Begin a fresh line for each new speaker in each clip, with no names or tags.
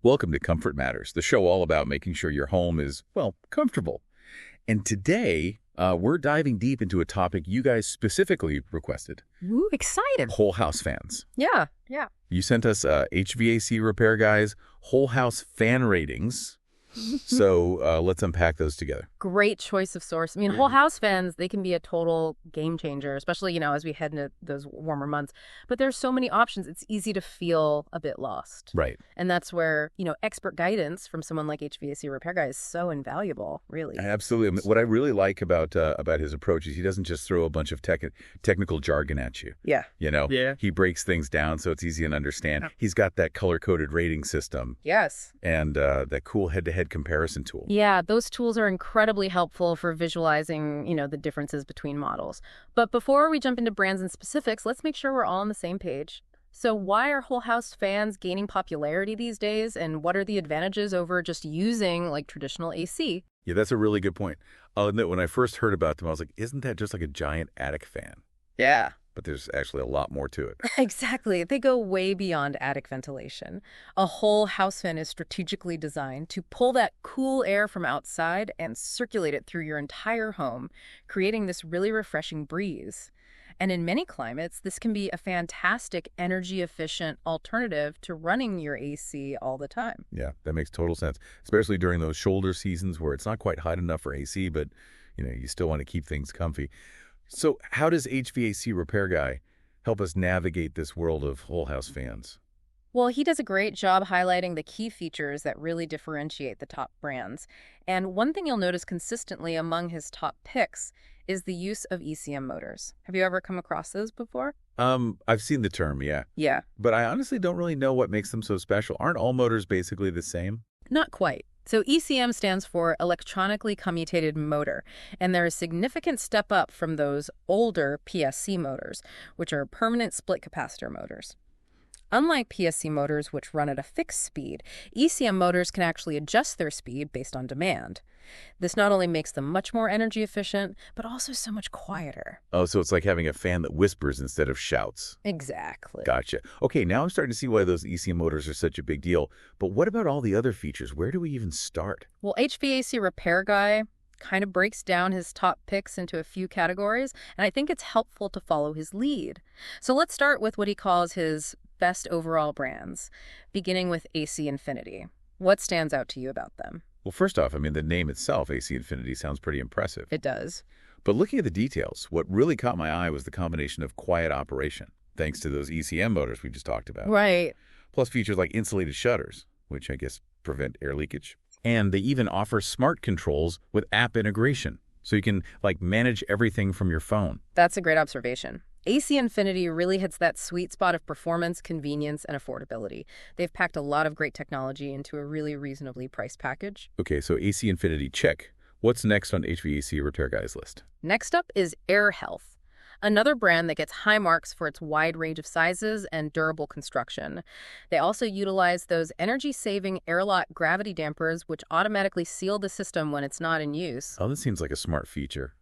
Welcome to Comfort Matters, the show all about making sure your home is, well, comfortable. And today, we're diving deep into a topic you guys specifically requested.
Ooh, excited.
Whole house fans.
Yeah.
You sent us HVAC Repair Guy's whole house fan ratings. So let's unpack those together.
Great choice of source. I mean, whole house fans, they can be a total game changer, especially, as we head into those warmer months. But there's so many options, it's easy to feel a bit lost.
Right.
And that's where, expert guidance from someone like HVAC Repair Guy is so invaluable, really.
Absolutely. I mean, what I really like about his approach is he doesn't just throw a bunch of technical jargon at you.
Yeah.
Yeah.
He breaks things down so it's easy to understand. Yeah. He's got that color-coded rating system.
Yes.
And that cool head-to-head comparison tool.
Yeah, those tools are incredibly helpful for visualizing, the differences between models. But before we jump into brands and specifics, let's make sure we're all on the same page. So why are whole house fans gaining popularity these days, and what are the advantages over just using traditional AC?
Yeah, that's a really good point. I'll admit, when I first heard about them, I was like, isn't that just like a giant attic fan?
Yeah.
But there's actually a lot more to it.
Exactly. They go way beyond attic ventilation. A whole house fan is strategically designed to pull that cool air from outside and circulate it through your entire home, creating this really refreshing breeze. And in many climates, this can be a fantastic energy-efficient alternative to running your AC all the time.
Yeah, that makes total sense, especially during those shoulder seasons where it's not quite hot enough for AC, but you still want to keep things comfy. So how does HVAC Repair Guy help us navigate this world of whole house fans?
Well, he does a great job highlighting the key features that really differentiate the top brands. And one thing you'll notice consistently among his top picks is the use of ECM motors. Have you ever come across those before?
I've seen the term, yeah.
Yeah.
But I honestly don't really know what makes them so special. Aren't all motors basically the same?
Not quite. So ECM stands for electronically commutated motor, and they're a significant step up from those older PSC motors, which are permanent split capacitor motors. Unlike PSC motors, which run at a fixed speed, ECM motors can actually adjust their speed based on demand. This not only makes them much more energy efficient, but also so much quieter.
Oh, so it's like having a fan that whispers instead of shouts.
Exactly.
Gotcha. Okay, now I'm starting to see why those ECM motors are such a big deal. But what about all the other features? Where do we even start?
Well, HVAC Repair Guy kind of breaks down his top picks into a few categories, and I think it's helpful to follow his lead. So let's start with what he calls his best overall brands, beginning with AC Infinity. What stands out to you about them?
Well, first off, the name itself, AC Infinity, sounds pretty impressive.
It does.
But looking at the details, what really caught my eye was the combination of quiet operation, thanks to those ECM motors we just talked about.
Right.
Plus features like insulated shutters, which I guess prevent air leakage. And they even offer smart controls with app integration, so you can manage everything from your phone.
That's a great observation. AC Infinity really hits that sweet spot of performance, convenience, and affordability. They've packed a lot of great technology into a really reasonably priced package.
Okay, so AC Infinity, check. What's next on HVAC Repair Guy's list?
Next up is Air Health, another brand that gets high marks for its wide range of sizes and durable construction. They also utilize those energy-saving airlock gravity dampers, which automatically seal the system when it's not in use.
Oh, that seems like a smart feature.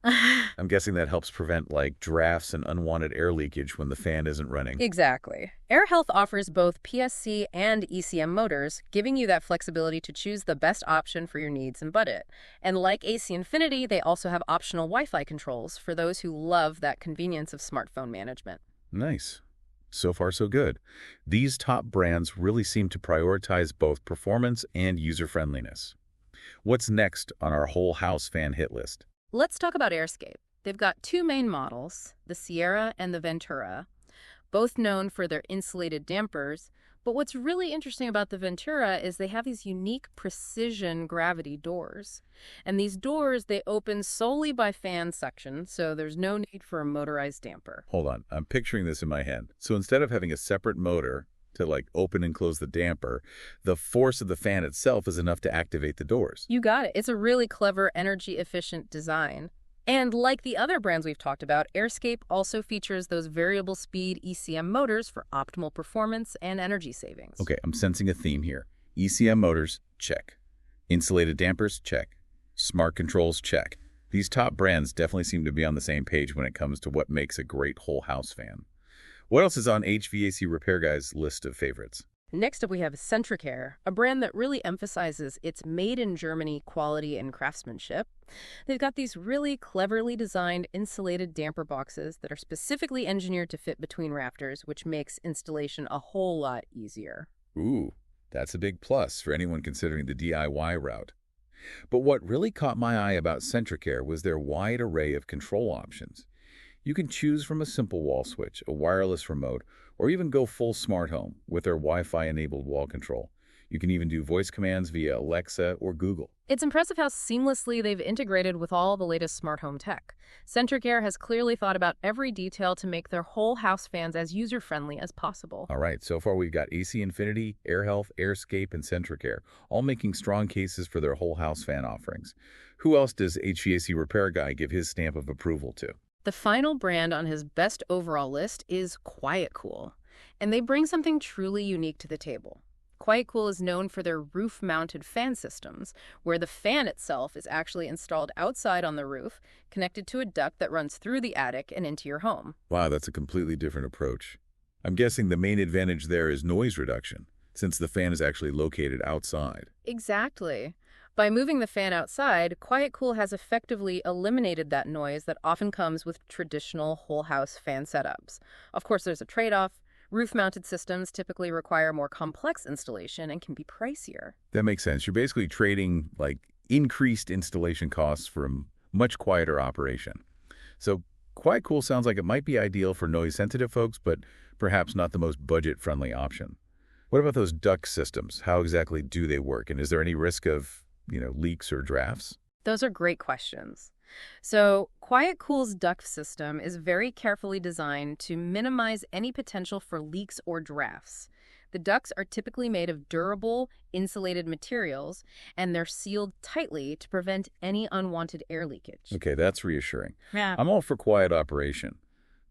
I'm guessing that helps prevent drafts and unwanted air leakage when the fan isn't running.
Exactly. Air Health offers both PSC and ECM motors, giving you that flexibility to choose the best option for your needs and budget. And like AC Infinity, they also have optional Wi-Fi controls for those who love that convenience of smartphone management.
Nice. So far, so good. These top brands really seem to prioritize both performance and user-friendliness. What's next on our whole house fan hit list?
Let's talk about Airscape. They've got two main models, the Sierra and the Ventura, both known for their insulated dampers. But what's really interesting about the Ventura is they have these unique precision gravity doors. And these doors, they open solely by fan suction, so there's no need for a motorized damper.
Hold on. I'm picturing this in my head. So instead of having a separate motor to open and close the damper, the force of the fan itself is enough to activate the doors.
You got it. It's a really clever, energy-efficient design. And like the other brands we've talked about, Airscape also features those variable speed ECM motors for optimal performance and energy savings.
Okay, I'm sensing a theme here. ECM motors, check. Insulated dampers, check. Smart controls, check. These top brands definitely seem to be on the same page when it comes to what makes a great whole house fan. What else is on HVAC Repair Guy's list of favorites?
Next up, we have Centricare, a brand that really emphasizes its made-in-Germany quality and craftsmanship. They've got these really cleverly designed insulated damper boxes that are specifically engineered to fit between rafters, which makes installation a whole lot easier.
Ooh, that's a big plus for anyone considering the DIY route. But what really caught my eye about Centricare was their wide array of control options. You can choose from a simple wall switch, a wireless remote, or even go full smart home with their Wi-Fi-enabled wall control. You can even do voice commands via Alexa or Google.
It's impressive how seamlessly they've integrated with all the latest smart home tech. Centricare has clearly thought about every detail to make their whole house fans as user-friendly as possible.
All right, so far we've got AC Infinity, AirHealth, AirScape, and Centricare, all making strong cases for their whole house fan offerings. Who else does HVAC Repair Guy give his stamp of approval to?
The final brand on his best overall list is QuietCool, and they bring something truly unique to the table. QuietCool is known for their roof-mounted fan systems, where the fan itself is actually installed outside on the roof, connected to a duct that runs through the attic and into your home.
Wow, that's a completely different approach. I'm guessing the main advantage there is noise reduction, since the fan is actually located outside.
Exactly. By moving the fan outside, QuietCool has effectively eliminated that noise that often comes with traditional whole-house fan setups. Of course, there's a trade-off. Roof-mounted systems typically require more complex installation and can be pricier.
That makes sense. You're basically trading, increased installation costs for a much quieter operation. So QuietCool sounds like it might be ideal for noise-sensitive folks, but perhaps not the most budget-friendly option. What about those duct systems? How exactly do they work? And is there any risk of leaks or drafts?
Those are great questions. So, QuietCool's duct system is very carefully designed to minimize any potential for leaks or drafts. The ducts are typically made of durable, insulated materials, and they're sealed tightly to prevent any unwanted air leakage.
Okay, that's reassuring.
Yeah.
I'm all for quiet operation,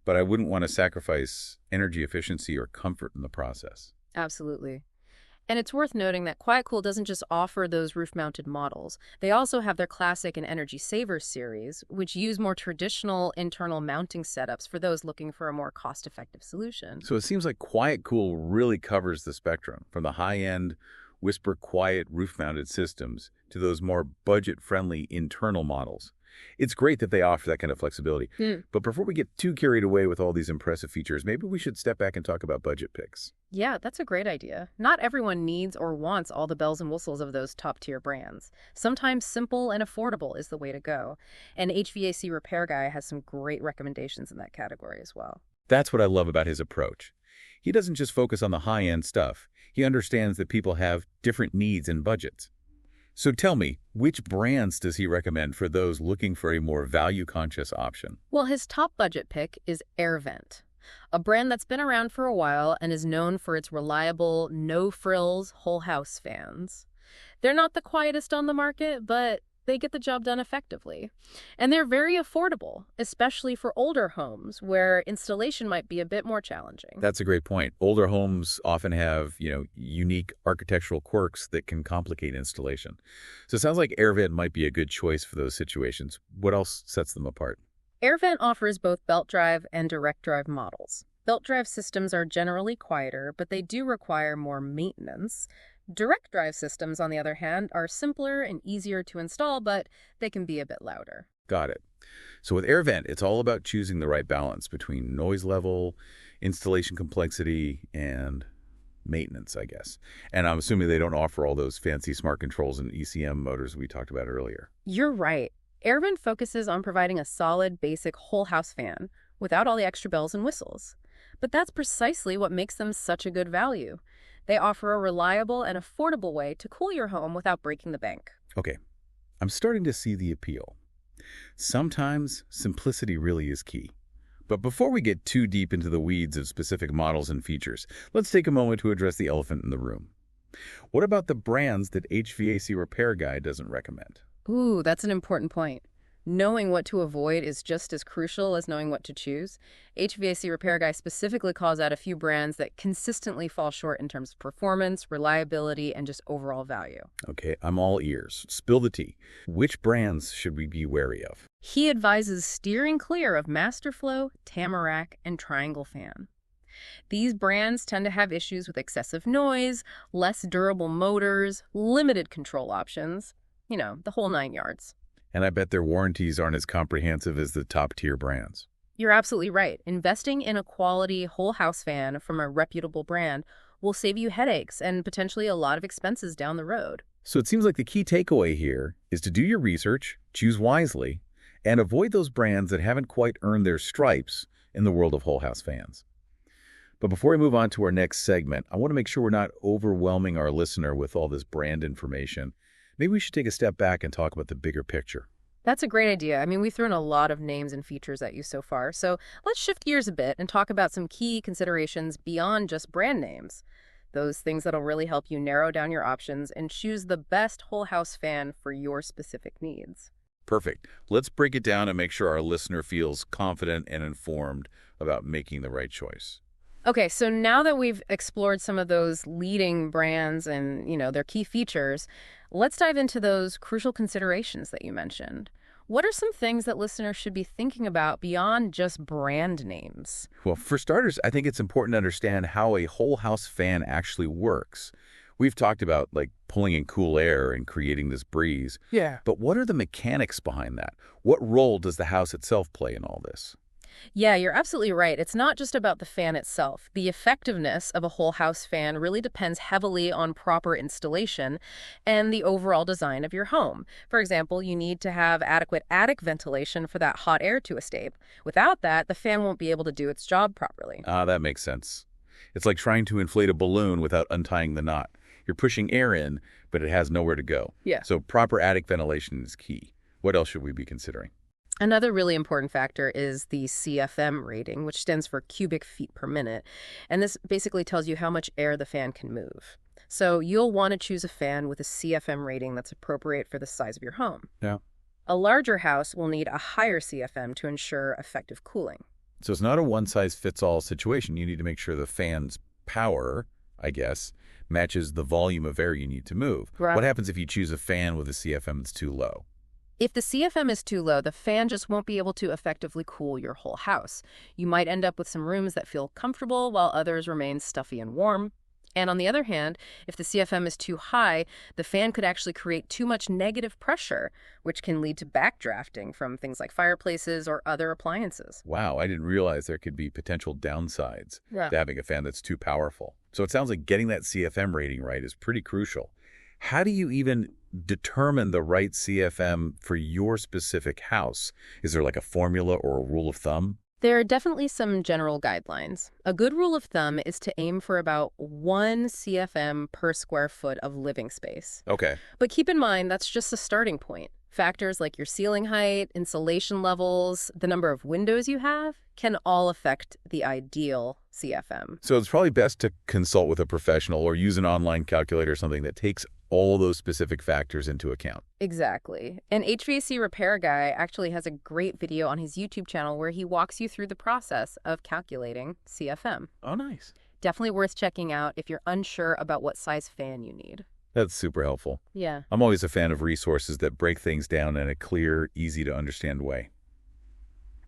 but I wouldn't want to sacrifice energy efficiency or comfort in the process.
Absolutely. And it's worth noting that QuietCool doesn't just offer those roof-mounted models. They also have their Classic and Energy Saver series, which use more traditional internal mounting setups for those looking for a more cost-effective solution.
So it seems like QuietCool really covers the spectrum, from the high-end, whisper-quiet roof-mounted systems to those more budget-friendly internal models. It's great that they offer that kind of flexibility. But before we get too carried away with all these impressive features, maybe we should step back and talk about budget picks.
Yeah, that's a great idea. Not everyone needs or wants all the bells and whistles of those top-tier brands. Sometimes simple and affordable is the way to go. And HVAC Repair Guy has some great recommendations in that category as well.
That's what I love about his approach. He doesn't just focus on the high-end stuff. He understands that people have different needs and budgets. So tell me, which brands does he recommend for those looking for a more value-conscious option?
Well, his top budget pick is AirVent, a brand that's been around for a while and is known for its reliable, no-frills, whole-house fans. They're not the quietest on the market, but they get the job done effectively. And they're very affordable, especially for older homes where installation might be a bit more challenging.
That's a great point. Older homes often have, unique architectural quirks that can complicate installation. So it sounds like AirVent might be a good choice for those situations. What else sets them apart?
AirVent offers both belt drive and direct drive models. Belt drive systems are generally quieter, but they do require more maintenance. Direct drive systems, on the other hand, are simpler and easier to install, but they can be a bit louder.
Got it. So with AirVent, it's all about choosing the right balance between noise level, installation complexity, and maintenance, I guess. And I'm assuming they don't offer all those fancy smart controls and ECM motors we talked about earlier.
You're right. AirVent focuses on providing a solid, basic whole-house fan without all the extra bells and whistles. But that's precisely what makes them such a good value. They offer a reliable and affordable way to cool your home without breaking the bank.
Okay, I'm starting to see the appeal. Sometimes simplicity really is key. But before we get too deep into the weeds of specific models and features, let's take a moment to address the elephant in the room. What about the brands that HVAC Repair Guy doesn't recommend?
Ooh, that's an important point. Knowing what to avoid is just as crucial as knowing what to choose. HVAC Repair Guy specifically calls out a few brands that consistently fall short in terms of performance, reliability, and just overall value.
Okay, I'm all ears. Spill the tea. Which brands should we be wary of?
He advises steering clear of Masterflow, Tamarack, and Triangle Fan. These brands tend to have issues with excessive noise, less durable motors, limited control options, the whole 9 yards.
And I bet their warranties aren't as comprehensive as the top-tier brands.
You're absolutely right. Investing in a quality whole house fan from a reputable brand will save you headaches and potentially a lot of expenses down the road.
So it seems like the key takeaway here is to do your research, choose wisely, and avoid those brands that haven't quite earned their stripes in the world of whole house fans. But before we move on to our next segment, I want to make sure we're not overwhelming our listener with all this brand information. Maybe we should take a step back and talk about the bigger picture.
That's a great idea. I mean, we've thrown a lot of names and features at you so far. So let's shift gears a bit and talk about some key considerations beyond just brand names. Those things that'll really help you narrow down your options and choose the best whole house fan for your specific needs.
Perfect. Let's break it down and make sure our listener feels confident and informed about making the right choice.
Okay, so now that we've explored some of those leading brands and, their key features, let's dive into those crucial considerations that you mentioned. What are some things that listeners should be thinking about beyond just brand names?
Well, for starters, I think it's important to understand how a whole house fan actually works. We've talked about pulling in cool air and creating this breeze.
Yeah.
But what are the mechanics behind that? What role does the house itself play in all this?
Yeah, you're absolutely right. It's not just about the fan itself. The effectiveness of a whole house fan really depends heavily on proper installation and the overall design of your home. For example, you need to have adequate attic ventilation for that hot air to escape. Without that, the fan won't be able to do its job properly.
That makes sense. It's like trying to inflate a balloon without untying the knot. You're pushing air in, but it has nowhere to go.
Yeah.
So proper attic ventilation is key. What else should we be considering?
Another really important factor is the CFM rating, which stands for cubic feet per minute. And this basically tells you how much air the fan can move. So you'll want to choose a fan with a CFM rating that's appropriate for the size of your home.
Yeah.
A larger house will need a higher CFM to ensure effective cooling.
So it's not a one-size-fits-all situation. You need to make sure the fan's power, I guess, matches the volume of air you need to move.
Right.
What happens if you choose a fan with a CFM that's too low?
If the CFM is too low, the fan just won't be able to effectively cool your whole house. You might end up with some rooms that feel comfortable while others remain stuffy and warm. And on the other hand, if the CFM is too high, the fan could actually create too much negative pressure, which can lead to backdrafting from things like fireplaces or other appliances.
Wow, I didn't realize there could be potential downsides
Yeah.
to having a fan that's too powerful. So it sounds like getting that CFM rating right is pretty crucial. How do you even determine the right CFM for your specific house? Is there a formula or a rule of thumb?
There are definitely some general guidelines. A good rule of thumb is to aim for about 1 CFM per square foot of living space.
Okay.
But keep in mind, that's just a starting point. Factors like your ceiling height, insulation levels, the number of windows you have can all affect the ideal CFM.
So it's probably best to consult with a professional or use an online calculator or something that takes all those specific factors into account.
Exactly. And HVAC Repair Guy actually has a great video on his YouTube channel where he walks you through the process of calculating CFM.
Oh, nice.
Definitely worth checking out if you're unsure about what size fan you need.
That's super helpful.
Yeah.
I'm always a fan of resources that break things down in a clear, easy-to-understand way.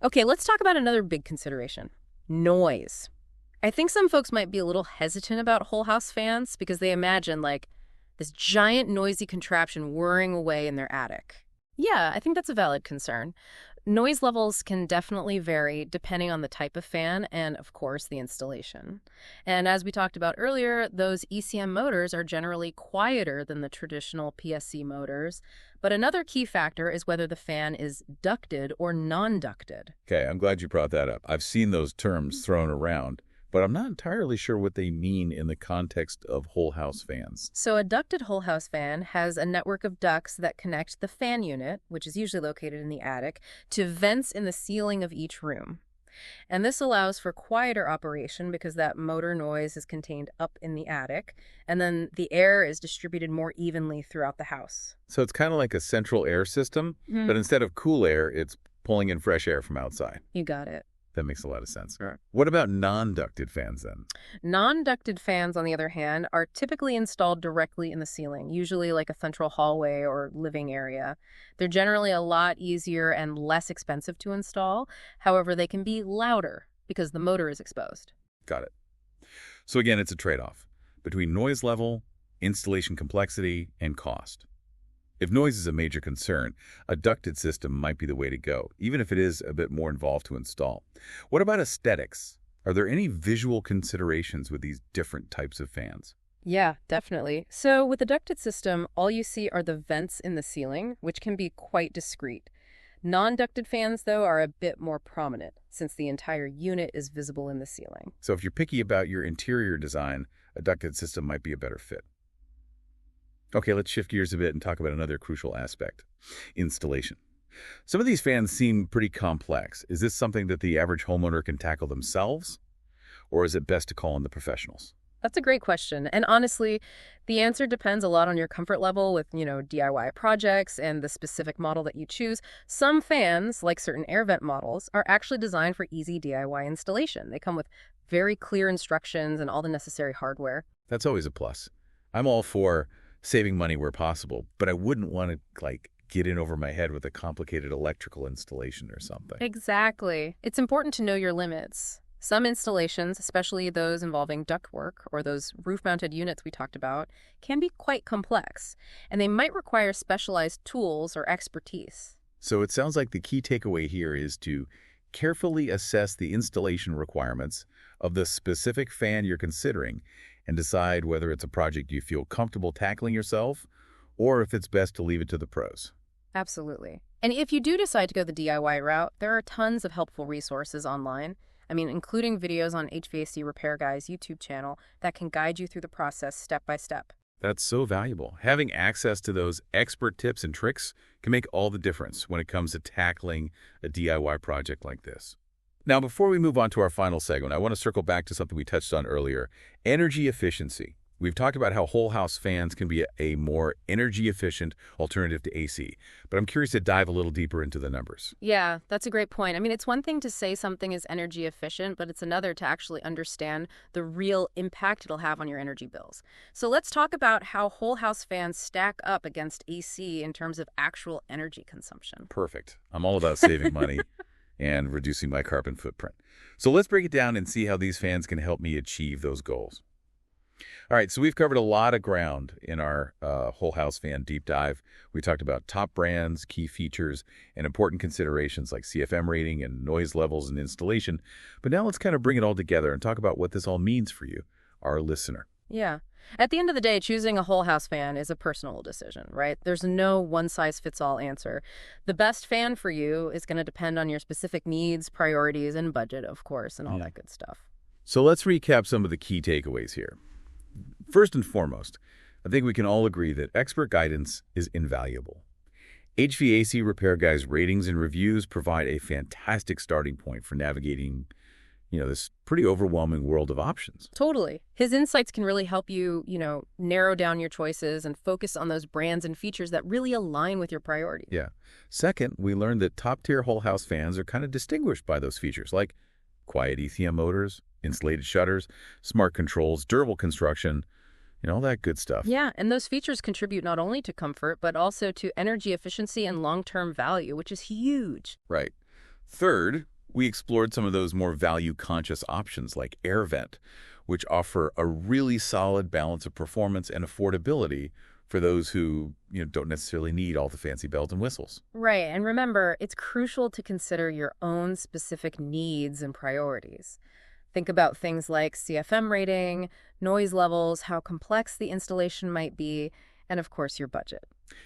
Okay, let's talk about another big consideration: noise. I think some folks might be a little hesitant about whole house fans because they imagine this giant noisy contraption whirring away in their attic. Yeah, I think that's a valid concern. Noise levels can definitely vary depending on the type of fan and, of course, the installation. And as we talked about earlier, those ECM motors are generally quieter than the traditional PSC motors. But another key factor is whether the fan is ducted or non-ducted.
Okay, I'm glad you brought that up. I've seen those terms thrown around, but I'm not entirely sure what they mean in the context of whole house fans.
So a ducted whole house fan has a network of ducts that connect the fan unit, which is usually located in the attic, to vents in the ceiling of each room. And this allows for quieter operation because that motor noise is contained up in the attic, and then the air is distributed more evenly throughout the house.
So it's kind of like a central air system, but instead of cool air, it's pulling in fresh air from outside.
You got it.
That makes a lot of sense.
Right.
What about non-ducted fans then?
Non-ducted fans, on the other hand, are typically installed directly in the ceiling, usually like a central hallway or living area. They're generally a lot easier and less expensive to install. However, they can be louder because the motor is exposed.
Got it. So again, it's a trade-off between noise level, installation complexity, and cost. If noise is a major concern, a ducted system might be the way to go, even if it is a bit more involved to install. What about aesthetics? Are there any visual considerations with these different types of fans?
Yeah, definitely. So with the ducted system, all you see are the vents in the ceiling, which can be quite discreet. Non-ducted fans, though, are a bit more prominent, since the entire unit is visible in the ceiling.
So if you're picky about your interior design, a ducted system might be a better fit. Okay, let's shift gears a bit and talk about another crucial aspect, installation. Some of these fans seem pretty complex. Is this something that the average homeowner can tackle themselves, or is it best to call in the professionals?
That's a great question. And honestly, the answer depends a lot on your comfort level with, DIY projects and the specific model that you choose. Some fans, like certain air vent models, are actually designed for easy DIY installation. They come with very clear instructions and all the necessary hardware.
That's always a plus. I'm all for saving money where possible, but I wouldn't want to, get in over my head with a complicated electrical installation or something.
Exactly. It's important to know your limits. Some installations, especially those involving ductwork or those roof-mounted units we talked about, can be quite complex, and they might require specialized tools or expertise.
So it sounds like the key takeaway here is to carefully assess the installation requirements of the specific fan you're considering and decide whether it's a project you feel comfortable tackling yourself or if it's best to leave it to the pros.
Absolutely. And if you do decide to go the DIY route, there are tons of helpful resources online. Including videos on HVAC Repair Guy's YouTube channel that can guide you through the process step by step.
That's so valuable. Having access to those expert tips and tricks can make all the difference when it comes to tackling a DIY project like this. Now, before we move on to our final segment, I want to circle back to something we touched on earlier, energy efficiency. We've talked about how whole house fans can be a more energy efficient alternative to AC, but I'm curious to dive a little deeper into the numbers.
Yeah, that's a great point. It's one thing to say something is energy efficient, but it's another to actually understand the real impact it'll have on your energy bills. So let's talk about how whole house fans stack up against AC in terms of actual energy consumption.
Perfect. I'm all about saving money and reducing my carbon footprint. So let's break it down and see how these fans can help me achieve those goals. All right, so we've covered a lot of ground in our whole house fan deep dive. We talked about top brands, key features, and important considerations like CFM rating and noise levels and installation. But now let's kind of bring it all together and talk about what this all means for you, our listener.
Yeah. At the end of the day, choosing a whole house fan is a personal decision, right? There's no one-size-fits-all answer. The best fan for you is going to depend on your specific needs, priorities, and budget, of course, and all that good stuff.
So let's recap some of the key takeaways here. First and foremost, I think we can all agree that expert guidance is invaluable. HVAC Repair Guy's ratings and reviews provide a fantastic starting point for navigating, this pretty overwhelming world of options.
Totally. His insights can really help you, narrow down your choices and focus on those brands and features that really align with your priorities.
Yeah. Second, we learned that top-tier whole house fans are kind of distinguished by those features like quiet ECM motors, insulated shutters, smart controls, durable construction, all that good stuff.
Yeah, and those features contribute not only to comfort, but also to energy efficiency and long-term value, which is huge.
Right. Third, we explored some of those more value-conscious options like air vent, which offer a really solid balance of performance and affordability for those who don't necessarily need all the fancy bells and whistles.
Right, and remember, it's crucial to consider your own specific needs and priorities. Think about things like CFM rating, noise levels, how complex the installation might be, and of course your budget.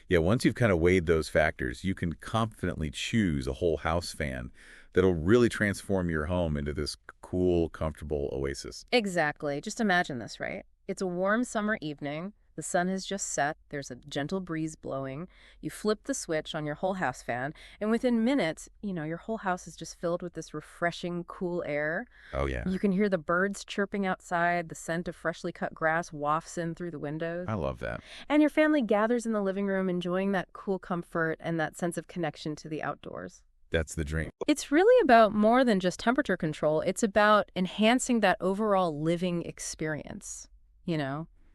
Yeah, once you've kind of weighed those factors, you can confidently choose a whole house fan that'll really transform your home into this cool, comfortable oasis.
Exactly. Just imagine this, right? It's a warm summer evening. The sun has just set, there's a gentle breeze blowing, you flip the switch on your whole house fan, and within minutes, your whole house is just filled with this refreshing, cool air.
Oh, yeah.
You can hear the birds chirping outside, the scent of freshly cut grass wafts in through the windows.
I love that.
And your family gathers in the living room, enjoying that cool comfort and that sense of connection to the outdoors.
That's the dream.
It's really about more than just temperature control. It's about enhancing that overall living experience,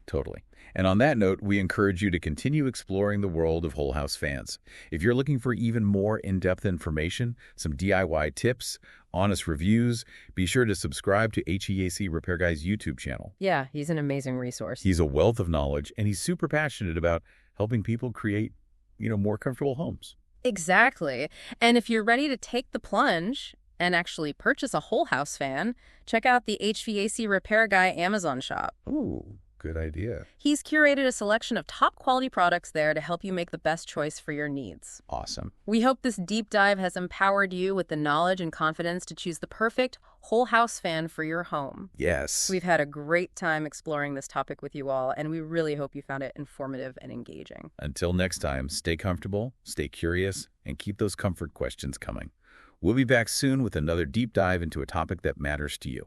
Totally. And on that note, we encourage you to continue exploring the world of whole house fans. If you're looking for even more in-depth information, some DIY tips, honest reviews, be sure to subscribe to HVAC Repair Guy's YouTube channel.
Yeah, he's an amazing resource.
He's a wealth of knowledge, and he's super passionate about helping people create, more comfortable homes.
Exactly. And if you're ready to take the plunge and actually purchase a whole house fan, check out the HVAC Repair Guy Amazon shop.
Ooh, good idea.
He's curated a selection of top quality products there to help you make the best choice for your needs.
Awesome.
We hope this deep dive has empowered you with the knowledge and confidence to choose the perfect whole house fan for your home.
Yes.
We've had a great time exploring this topic with you all, and we really hope you found it informative and engaging.
Until next time, stay comfortable, stay curious, and keep those comfort questions coming. We'll be back soon with another deep dive into a topic that matters to you.